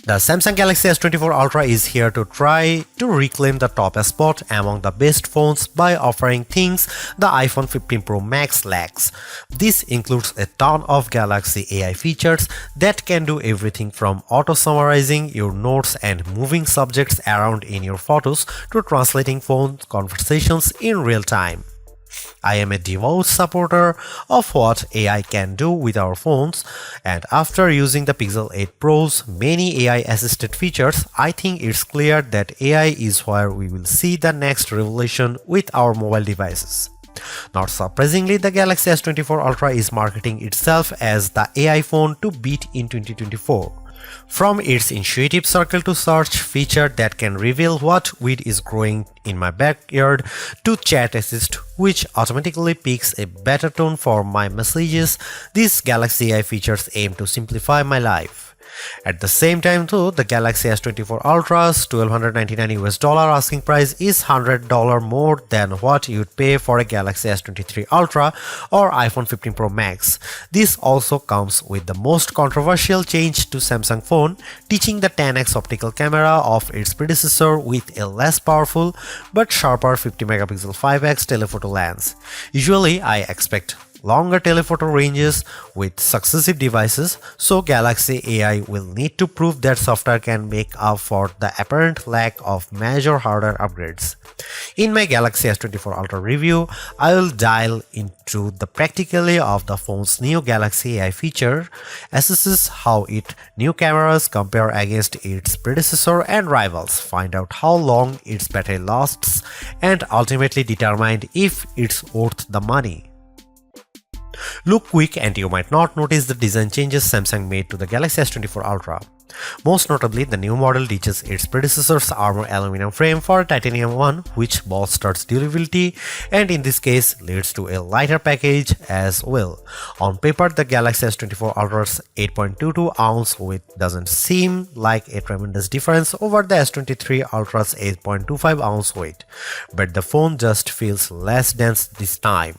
The Samsung Galaxy S24 Ultra is here to try to reclaim the top spot among the best phones by offering things the iPhone 15 Pro Max lacks. This includes a ton of Galaxy AI features that can do everything from auto-summarizing your notes and moving subjects around in your photos to translating phone conversations in real time. I am a devout supporter of what AI can do with our phones, and after using the Pixel 8 Pro's many AI-assisted features, I think it's clear that AI is where we will see the next revolution with our mobile devices. Not surprisingly, the Galaxy S24 Ultra is marketing itself as the AI phone to beat in 2024. From its intuitive circle to search feature that can reveal what weed is growing in my backyard to chat assist which automatically picks a better tone for my messages, these Galaxy AI features aim to simplify my life. At the same time though, the Galaxy S24 Ultra's $1,299 asking price is $100 more than what you'd pay for a Galaxy S23 Ultra or iPhone 15 Pro Max. This also comes with the most controversial change to Samsung phone, teaching the 10x optical camera of its predecessor with a less powerful but sharper 50 megapixel 5x telephoto lens. Usually I expect longer telephoto ranges with successive devices, so Galaxy AI will need to prove that software can make up for the apparent lack of major hardware upgrades. In my Galaxy S24 Ultra review, I will dial into the practicality of the phone's new Galaxy AI feature, assesses how its new cameras compare against its predecessor and rivals, find out how long its battery lasts, and ultimately determine if it's worth the money. Look quick and you might not notice the design changes Samsung made to the Galaxy S24 Ultra. Most notably, the new model ditches its predecessor's armor aluminum frame for a titanium one, which bolsters durability and in this case leads to a lighter package as well. On paper, the Galaxy S24 Ultra's 8.22 ounce weight doesn't seem like a tremendous difference over the S23 Ultra's 8.25 ounce weight, but the phone just feels less dense this time.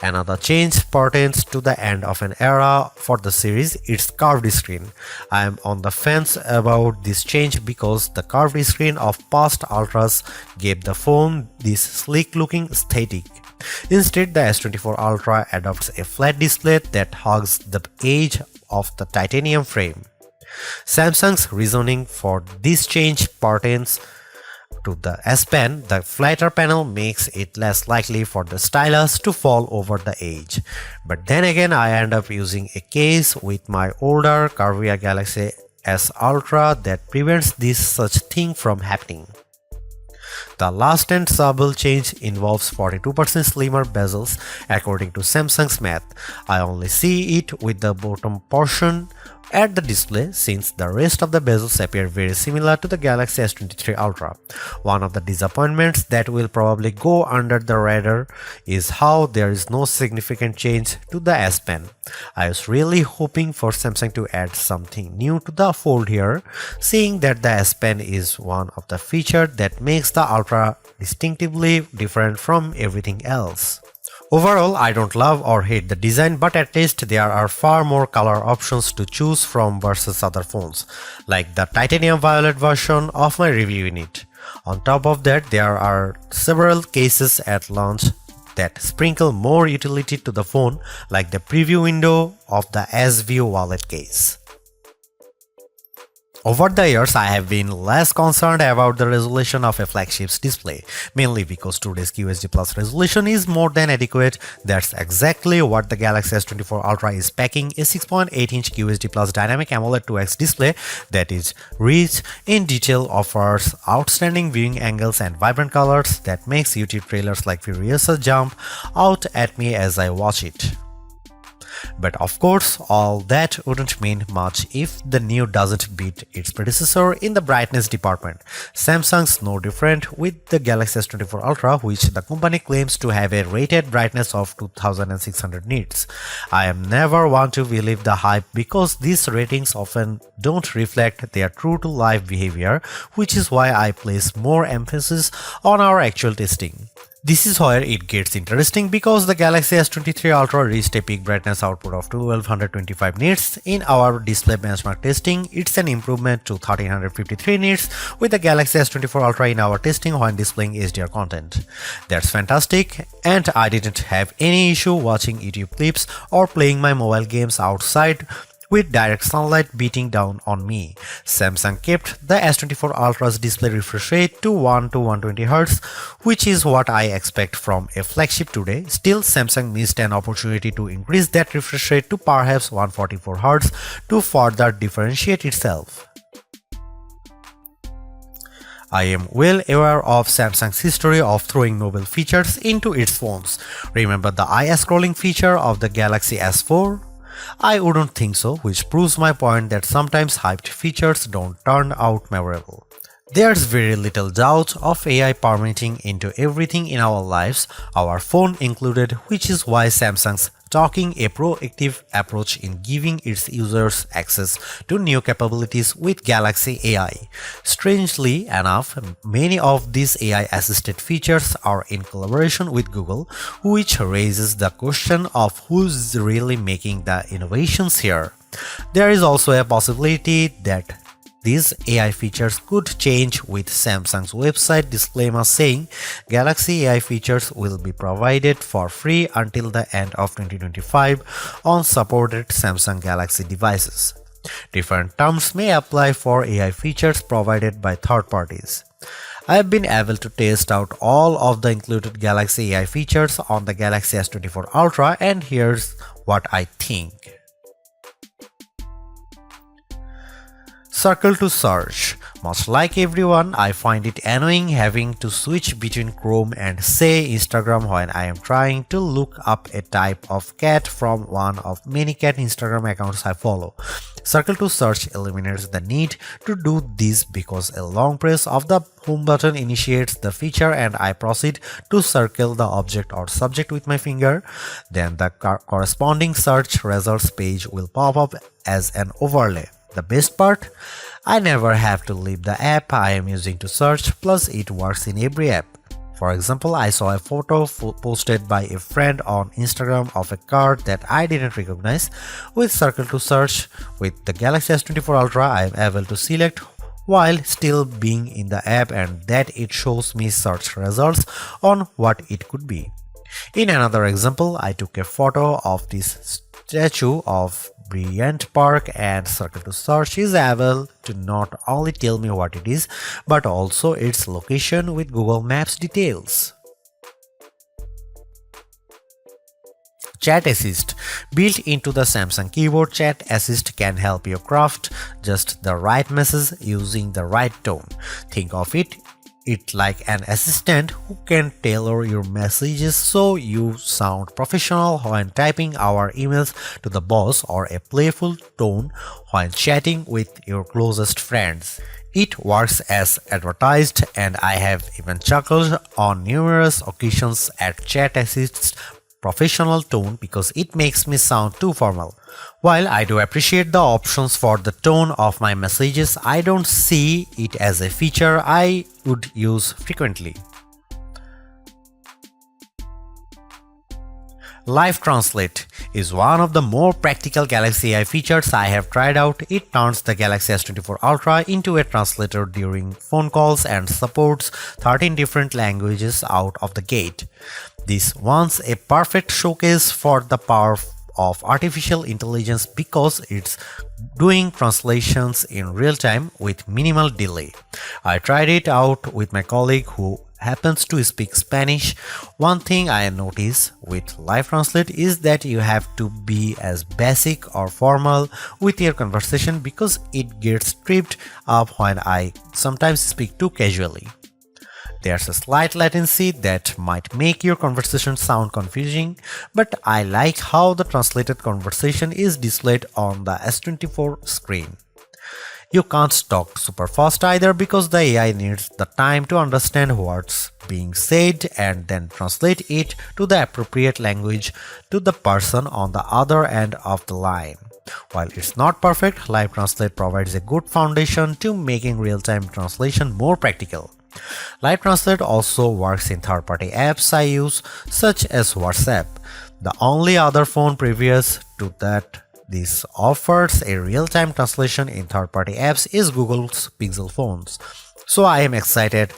Another change pertains to the end of an era for the series, its curved screen. I am on the fence about this change because the curved screen of past Ultras gave the phone this sleek looking aesthetic. Instead, the S24 Ultra adopts a flat display that hugs the edge of the titanium frame. Samsung's reasoning for this change pertains to the S Pen. The flatter panel makes it less likely for the stylus to fall over the edge. But then again, I end up using a case with my older curvier Galaxy S Ultra that prevents this such thing from happening. The last and subtle change involves 42% slimmer bezels according to Samsung's math. I only see it with the bottom portion at the display since the rest of the bezels appear very similar to the Galaxy S23 Ultra. One of the disappointments that will probably go under the radar is how there is no significant change to the S Pen. I was really hoping for Samsung to add something new to the fold here, seeing that the S Pen is one of the features that makes the Ultra distinctively different from everything else. Overall, I don't love or hate the design, but at least there are far more color options to choose from versus other phones, like the titanium violet version of my review unit. On top of that, there are several cases at launch that sprinkle more utility to the phone, like the preview window of the S View wallet case. Over the years, I have been less concerned about the resolution of a flagship's display, mainly because today's QHD Plus resolution is more than adequate. That's exactly what the Galaxy S24 Ultra is packing, a 6.8-inch QHD Plus dynamic AMOLED 2X display that is rich in detail, offers outstanding viewing angles and vibrant colors that makes YouTube trailers like Furiosa jump out at me as I watch it. But of course, all that wouldn't mean much if the new doesn't beat its predecessor in the brightness department. Samsung's no different with the Galaxy S24 Ultra, which the company claims to have a rated brightness of 2600 nits. I am never one to believe the hype because these ratings often don't reflect their true-to-life behavior, which is why I place more emphasis on our actual testing. This is where it gets interesting because the Galaxy S23 Ultra reached a peak brightness output of 1225 nits. In our display benchmark testing, it's an improvement to 1353 nits with the Galaxy S24 Ultra in our testing when displaying HDR content. That's fantastic, and I didn't have any issue watching YouTube clips or playing my mobile games outside with direct sunlight beating down on me. Samsung kept the S24 Ultra's display refresh rate to 1 to 120Hz, which is what I expect from a flagship today. Still, Samsung missed an opportunity to increase that refresh rate to perhaps 144Hz to further differentiate itself. I am well aware of Samsung's history of throwing novel features into its phones. Remember the eye scrolling feature of the Galaxy S4? I wouldn't think so, which proves my point that sometimes hyped features don't turn out memorable. There's very little doubt of AI permeating into everything in our lives, our phone included, which is why Samsung's taking a proactive approach in giving its users access to new capabilities with Galaxy AI. Strangely enough, many of these AI-assisted features are in collaboration with Google, which raises the question of who's really making the innovations here. There is also a possibility that these AI features could change with Samsung's website disclaimer saying Galaxy AI features will be provided for free until the end of 2025 on supported Samsung Galaxy devices. Different terms may apply for AI features provided by third parties. I have been able to test out all of the included Galaxy AI features on the Galaxy S24 Ultra, and here's what I think. Circle to search. Much like everyone, I find it annoying having to switch between Chrome and say Instagram when I am trying to look up a type of cat from one of many cat Instagram accounts I follow. Circle to search eliminates the need to do this because a long press of the home button initiates the feature and I proceed to circle the object or subject with my finger. Then the corresponding search results page will pop up as an overlay. The best part? I never have to leave the app I am using to search, plus it works in every app. For example, I saw a photo posted by a friend on Instagram of a car that I didn't recognize. With Circle to Search, with the Galaxy S24 Ultra, I am able to select while still being in the app and that it shows me search results on what it could be. In another example, I took a photo of this statue of Bryant Park and Circle to Search is able to not only tell me what it is, but also its location with Google Maps details. Chat Assist. Built into the Samsung keyboard, Chat Assist can help you craft just the right message using the right tone. Think of it like an assistant who can tailor your messages so you sound professional when typing our emails to the boss or a playful tone when chatting with your closest friends. It works as advertised, and I have even chuckled on numerous occasions at Chat Assist's professional tone because it makes me sound too formal. While I do appreciate the options for the tone of my messages, I don't see it as a feature I would use frequently. Live Translate is one of the more practical Galaxy AI features I have tried out. It turns the Galaxy S24 Ultra into a translator during phone calls and supports 13 different languages out of the gate. This one's a perfect showcase for the power of artificial intelligence because it's doing translations in real time with minimal delay. I tried it out with my colleague who happens to speak Spanish. One thing I notice with Live Translate is that you have to be as basic or formal with your conversation because it gets tripped up when I sometimes speak too casually. There's a slight latency that might make your conversation sound confusing, but I like how the translated conversation is displayed on the S24 screen. You can't talk super fast either because the AI needs the time to understand what's being said and then translate it to the appropriate language to the person on the other end of the line. While it's not perfect, Live Translate provides a good foundation to making real-time translation more practical. Live Translate also works in third-party apps I use, such as WhatsApp. The only other phone previous to that this offers a real-time translation in third-party apps is Google's Pixel phones. So I am excited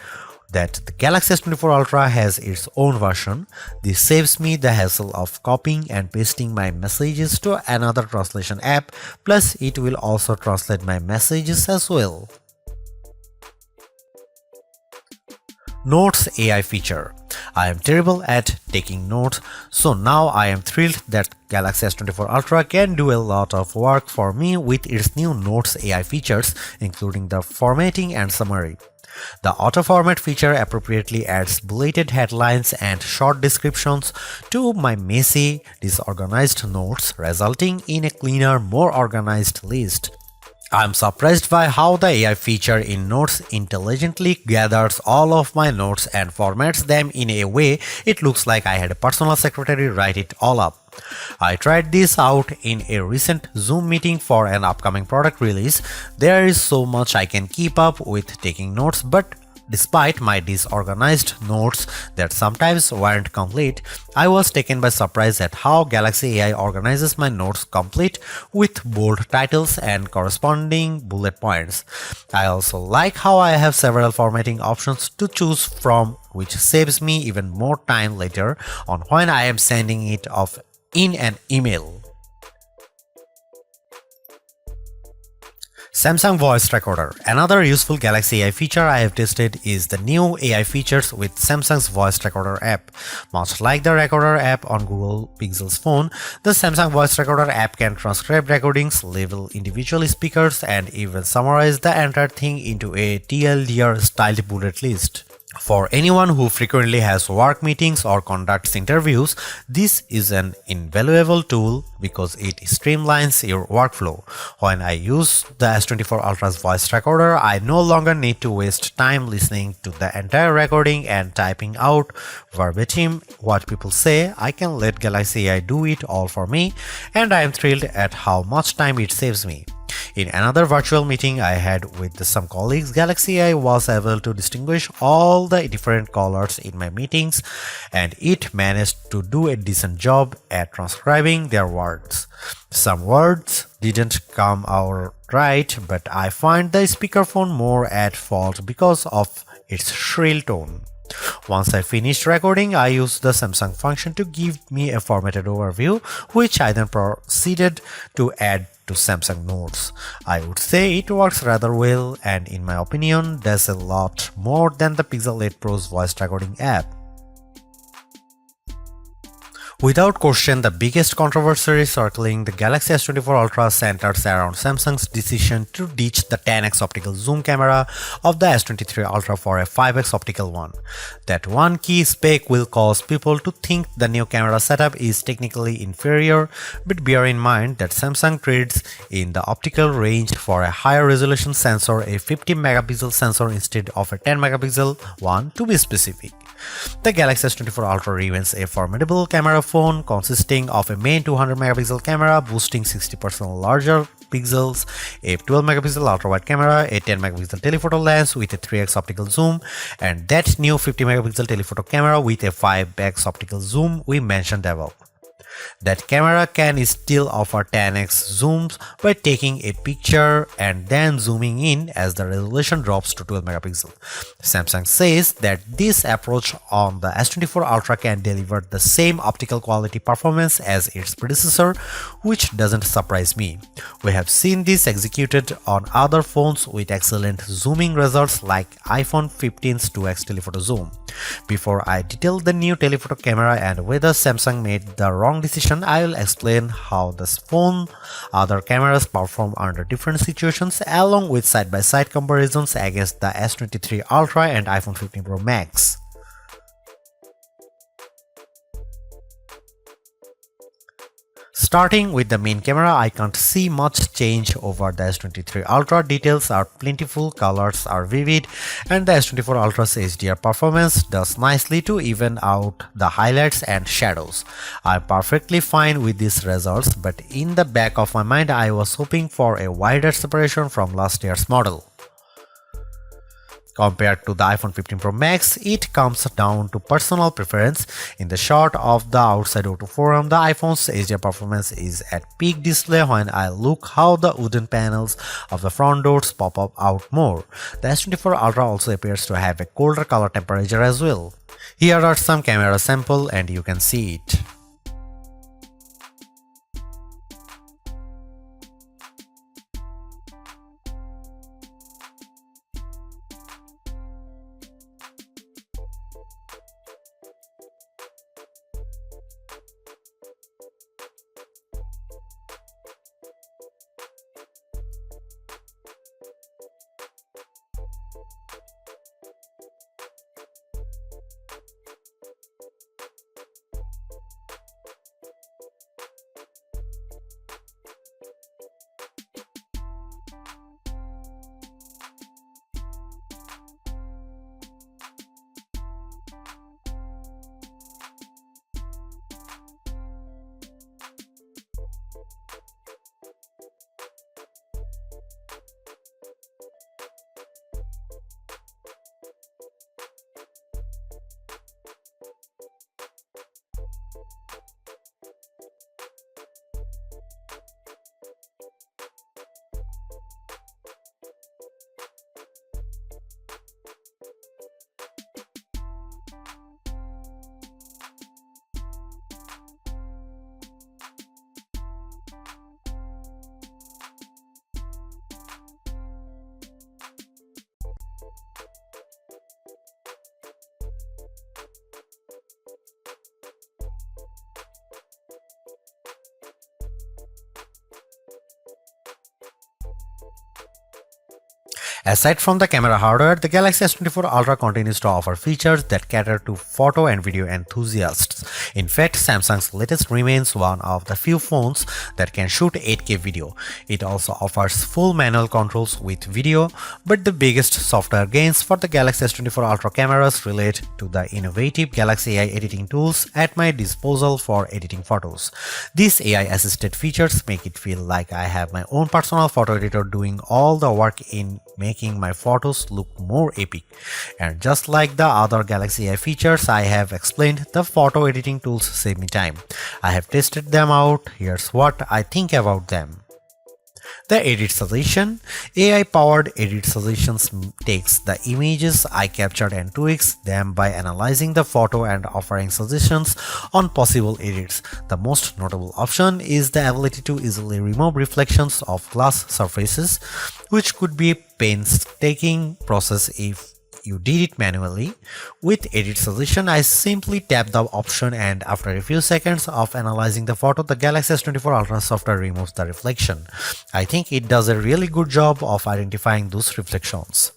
that the Galaxy S24 Ultra has its own version. This saves me the hassle of copying and pasting my messages to another translation app, plus it will also translate my messages as well. Notes AI feature. I am terrible at taking notes, so now I am thrilled that Galaxy S24 Ultra can do a lot of work for me with its new Notes AI features, including the formatting and summary. The auto-format feature appropriately adds bulleted headlines and short descriptions to my messy, disorganized notes, resulting in a cleaner, more organized list. I'm surprised by how the AI feature in Notes intelligently gathers all of my notes and formats them in a way it looks like I had a personal secretary write it all up. I tried this out in a recent Zoom meeting for an upcoming product release. There is so much I can keep up with taking notes, but despite my disorganized notes that sometimes weren't complete, I was taken by surprise at how Galaxy AI organizes my notes complete with bold titles and corresponding bullet points. I also like how I have several formatting options to choose from, which saves me even more time later on when I am sending it off in an email. Samsung Voice Recorder. Another useful Galaxy AI feature I have tested is the new AI features with Samsung's Voice Recorder app. Much like the Recorder app on Google Pixel's phone, the Samsung Voice Recorder app can transcribe recordings, label individual speakers, and even summarize the entire thing into a TLDR-styled bullet list. For anyone who frequently has work meetings or conducts interviews, this is an invaluable tool because it streamlines your workflow. When I use the S24 Ultra's voice recorder, I no longer need to waste time listening to the entire recording and typing out verbatim what people say. I can let Galaxy AI do it all for me, and I am thrilled at how much time it saves me. In another virtual meeting I had with some colleagues, Galaxy AI was able to distinguish all the different colors in my meetings, and it managed to do a decent job at transcribing their words. Some words didn't come out right, but I find the speakerphone more at fault because of its shrill tone. Once I finished recording, I used the Samsung function to give me a formatted overview, which I then proceeded to add to Samsung Notes. I would say it works rather well, and in my opinion, does a lot more than the Pixel 8 Pro's voice recording app. Without question, the biggest controversy circling the Galaxy S24 Ultra centers around Samsung's decision to ditch the 10x optical zoom camera of the S23 Ultra for a 5x optical one. That one key spec will cause people to think the new camera setup is technically inferior, but bear in mind that Samsung trades in the optical range for a higher resolution sensor, a 50 megapixel sensor instead of a 10 megapixel one to be specific. The Galaxy S24 Ultra remains a formidable camera phone consisting of a main 200 megapixel camera boasting 60% larger pixels, a 12 megapixel ultra-wide camera, a 10 megapixel telephoto lens with a 3x optical zoom, and that new 50 megapixel telephoto camera with a 5x optical zoom we mentioned above. That camera can still offer 10x zooms by taking a picture and then zooming in as the resolution drops to 12 megapixel. Samsung says that this approach on the S24 Ultra can deliver the same optical quality performance as its predecessor, which doesn't surprise me. We have seen this executed on other phones with excellent zooming results like iPhone 15's 2x telephoto zoom. Before I detail the new telephoto camera and whether Samsung made the wrong decision, I will explain how this phone other cameras perform under different situations along with side-by-side comparisons against the S23 Ultra and iPhone 15 Pro Max. Starting with the main camera, I can't see much change over the S23 Ultra. Details are plentiful, colors are vivid, and the S24 Ultra's HDR performance does nicely to even out the highlights and shadows. I'm perfectly fine with these results, but in the back of my mind I was hoping for a wider separation from last year's model. Compared to the iPhone 15 Pro Max, it comes down to personal preference. In the shot of the outside O2 forum, the iPhone's HDR performance is at peak display. When I look how the wooden panels of the front doors pop up out more. The S24 Ultra also appears to have a colder color temperature as well. Here are some camera samples and you can see it. Aside from the camera hardware, the Galaxy S24 Ultra continues to offer features that cater to photo and video enthusiasts. In fact, Samsung's latest remains one of the few phones that can shoot 8K video. It also offers full manual controls with video, but the biggest software gains for the Galaxy S24 Ultra cameras relate to the innovative Galaxy AI editing tools at my disposal for editing photos. These AI-assisted features make it feel like I have my own personal photo editor doing all the work in making my photos look more epic. And just like the other Galaxy AI features I have explained, the photo editing tools save me time. I have tested them out. Here's what I think about them. The Edit Suggestion. AI-powered Edit Suggestions takes the images I captured and tweaks them by analyzing the photo and offering suggestions on possible edits. The most notable option is the ability to easily remove reflections of glass surfaces, which could be a painstaking process if you did it manually. With Edit Suggestion, I simply tap the option and after a few seconds of analyzing the photo, the Galaxy S24 Ultra software removes the reflection. I think it does a really good job of identifying those reflections.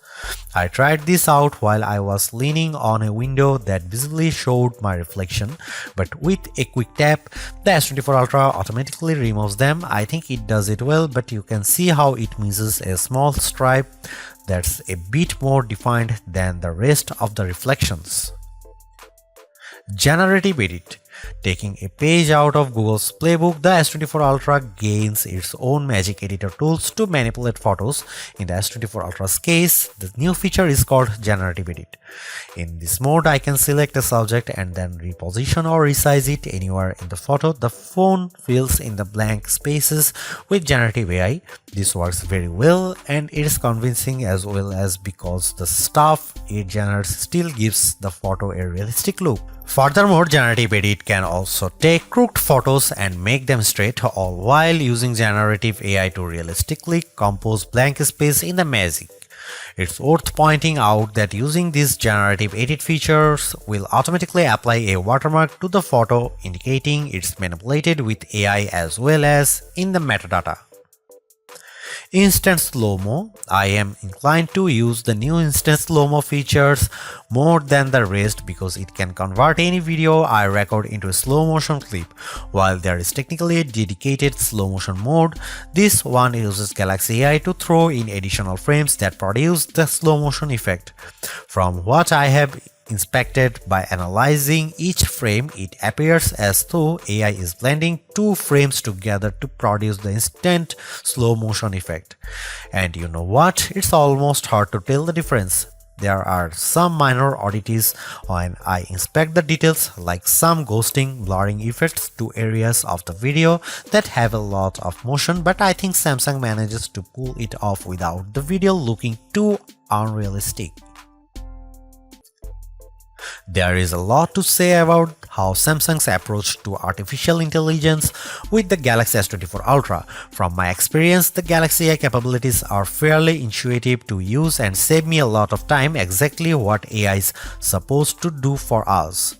I tried this out while I was leaning on a window that visibly showed my reflection, but with a quick tap, the S24 Ultra automatically removes them. I think it does it well, but you can see how it misses a small stripe that's a bit more defined than the rest of the reflections. Generative Edit. Taking a page out of Google's playbook, the S24 Ultra gains its own magic editor tools to manipulate photos. In the S24 Ultra's case, the new feature is called Generative Edit. In this mode, I can select a subject and then reposition or resize it anywhere in the photo. The phone fills in the blank spaces with generative AI. This works very well and it is convincing as well as because the stuff it generates still gives the photo a realistic look. Furthermore, Generative Edit can also take crooked photos and make them straight, all while using generative AI to realistically compose blank space in the magic. It's worth pointing out that using these generative edit features will automatically apply a watermark to the photo, indicating it's manipulated with AI as well as in the metadata. Instant Slowmo. I am inclined to use the new Instant Slowmo features more than the rest because it can convert any video I record into a slow motion clip. While there is technically a dedicated slow motion mode, this one uses Galaxy AI to throw in additional frames that produce the slow motion effect. From what I have inspected by analyzing each frame, it appears as though AI is blending two frames together to produce the instant slow motion effect. And you know what? It's almost hard to tell the difference. there are some minor oddities when I inspect the details, like some ghosting, blurring effects to areas of the video that have a lot of motion, but I think Samsung manages to pull it off without the video looking too unrealistic. There is a lot to say about how Samsung's approach to artificial intelligence with the Galaxy S24 Ultra. From my experience, the Galaxy AI capabilities are fairly intuitive to use and save me a lot of time, exactly what AI is supposed to do for us.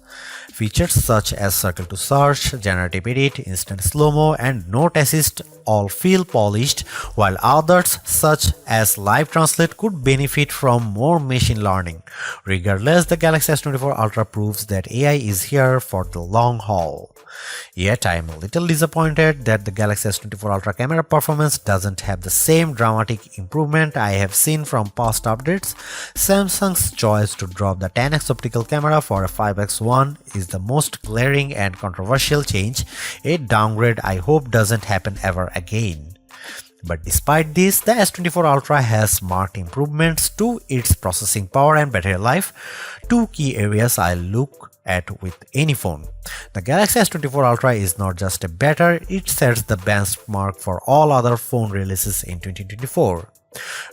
Features such as circle to search, generative edit, instant slow-mo, and note assist all feel polished, while others such as live translate could benefit from more machine learning. Regardless, the Galaxy S24 Ultra proves that AI is here for the long haul. Yet I am a little disappointed that the Galaxy S24 Ultra camera performance doesn't have the same dramatic improvement I have seen from past updates. Samsung's choice to drop the 10x optical camera for a 5x one is the most glaring and controversial change. A downgrade I hope doesn't happen ever again. But despite this, the S24 Ultra has marked improvements to its processing power and battery life, two key areas I look at with any phone. The Galaxy S24 Ultra is not just a better, it sets the benchmark for all other phone releases in 2024.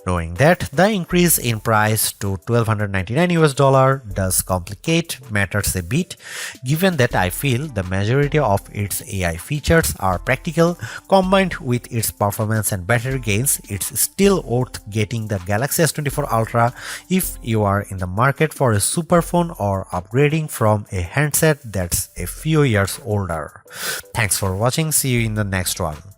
Knowing that the increase in price to $1,299 does complicate matters a bit, given that I feel the majority of its AI features are practical, combined with its performance and battery gains, it's still worth getting the Galaxy S24 Ultra if you are in the market for a super phone or upgrading from a handset that's a few years older. Thanks for watching, see you in the next one.